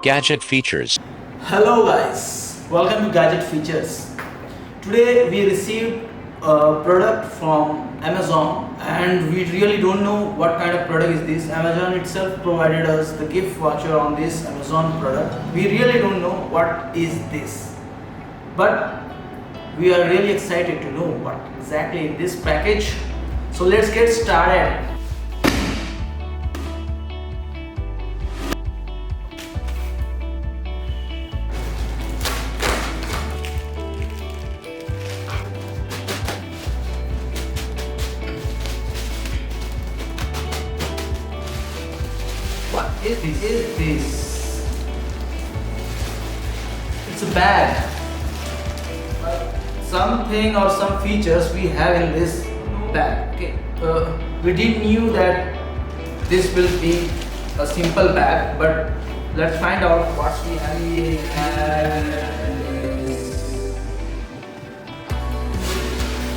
Gadget features. Hello guys, welcome to Gadget Features. Today we received a product from Amazon and we really don't know what kind of product is this. Amazon itself provided us the gift voucher on this Amazon product. We really don't know what is this. But we are really excited to know what exactly in this package. So let's get started. What is this? It's a bag. Something or some features we have in this bag. Okay. We didn't knew that this will be a simple bag, but let's find out what we have.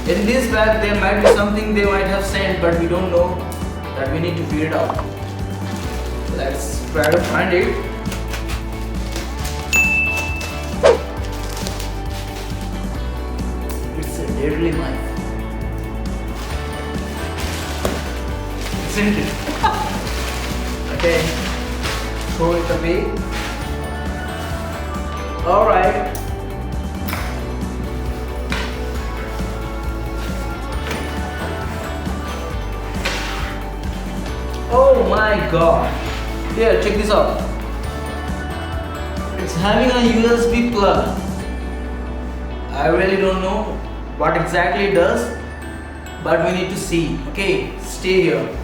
In this bag there might be something they might have sent, but we don't know that. We need to figure it out. Let's try to find it. It's a deadly knife. Isn't it? Okay. Throw it away. Alright. Oh my god. Here, check this out. It's having a USB plug. I really don't know what exactly it does, but we need to see. Okay, stay here.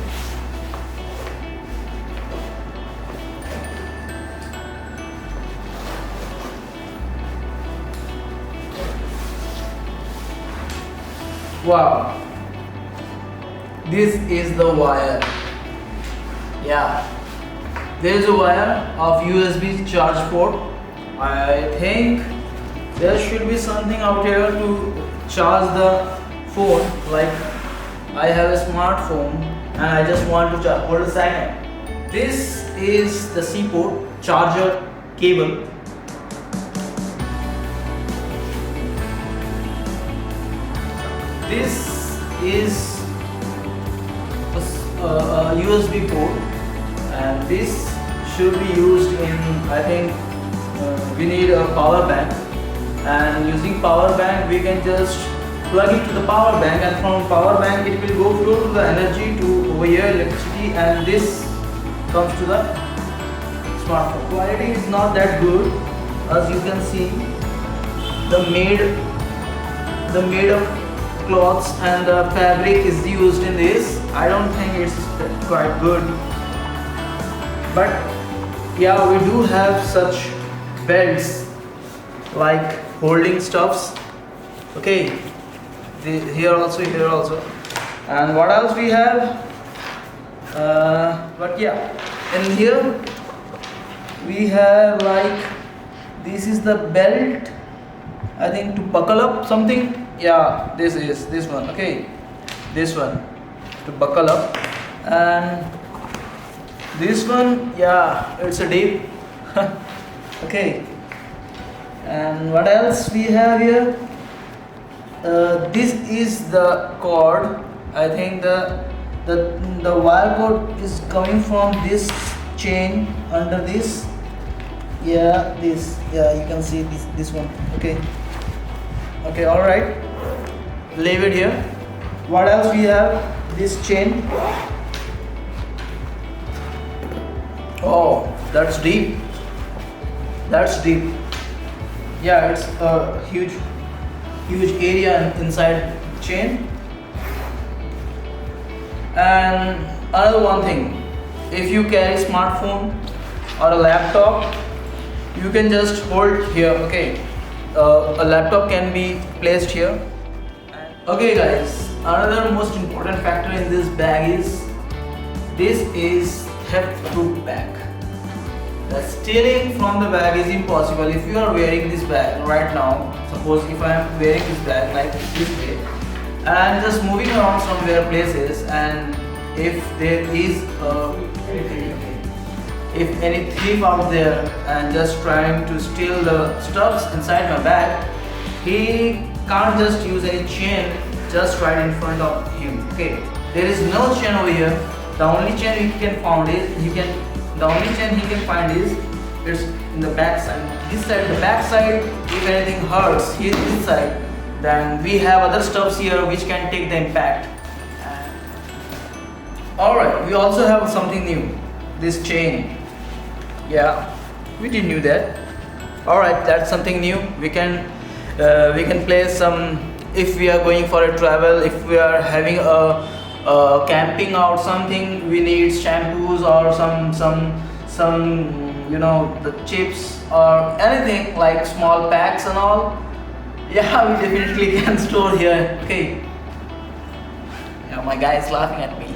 Wow. This is the wire. Yeah. There is a wire of USB charge port. I think there should be something out here to charge the phone. Like I have a smartphone and I just want to charge. Hold a second. This is the C port charger cable. This is a USB port, and this should be used in, I think we need a power bank, and using power bank we can just plug it to the power bank, and from power bank it will go flow to the energy to over here electricity, and this comes to the smartphone. Quality is not that good, as you can see. The made of cloths and the fabric is used in this. I don't think it's quite good, but yeah, we do have such belts like holding stuffs. Okay, here also, and what else we have? But yeah, in here we have, like, this is the belt, I think, to buckle up something. Yeah, this is this one. Okay, this one to buckle up, and this one, yeah, it's a deep. Okay, and what else we have here? This is the cord. I think the wire cord is coming from this chain under this. Yeah, this. Yeah, you can see this one. Okay. Okay, all right. Leave it here. What else we have? This chain. Oh, that's deep. That's deep. Yeah, it's a huge area inside chain. And another one thing, if you carry smartphone or a laptop, you can just hold here. Okay, a laptop can be placed here. Okay guys, another most important factor in this bag is this is theft proof bag. The stealing from the bag is impossible. If you are wearing this bag right now, suppose if I am wearing this bag like this way, and just moving around somewhere places, and if there is a if any thief out there and just trying to steal the stuffs inside my bag, he can't just use any chain just right in front of him. Okay, there is no chain over here. The only chain he can find is it's in the back side. This side, the back side, if anything hurts here this side, then we have other stuffs here which can take the impact. Alright, we also have something new. This chain. Yeah, we didn't knew that. Alright, that's something new. We can place some, if we are going for a travel, if we are having a camping out something, we need shampoos or some the chips or anything like small packs and all. Yeah, we definitely can store here. Okay. Yeah, my guy is laughing at me.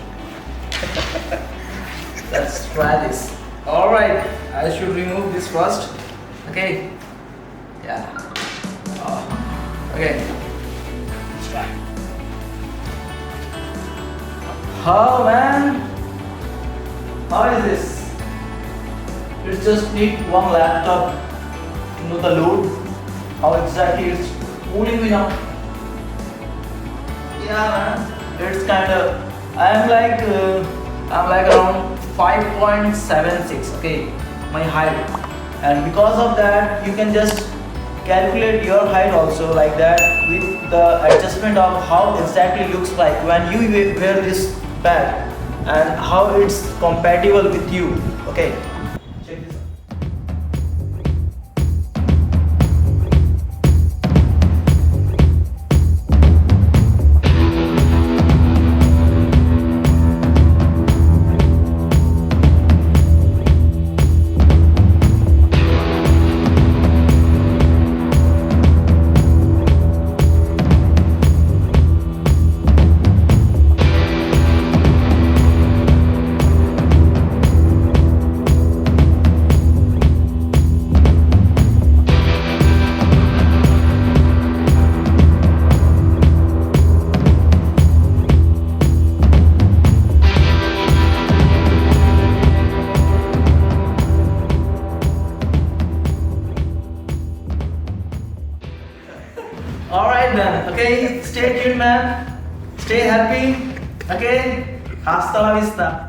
Let's try this. Alright, I should remove this first. Okay. Yeah. Okay. Let's try. Oh man, how is this? It's just need one laptop to know the load. How exactly it's pulling me now. Yeah man, it's kind of. I'm like around 5.76. Okay, my height, and because of that, you can just calculate your height also like that with the adjustment of how exactly looks like when you wear this bag and how it's compatible with you. Okay, check this out. Alright then, okay, stay tuned man, stay happy, okay, hasta la vista.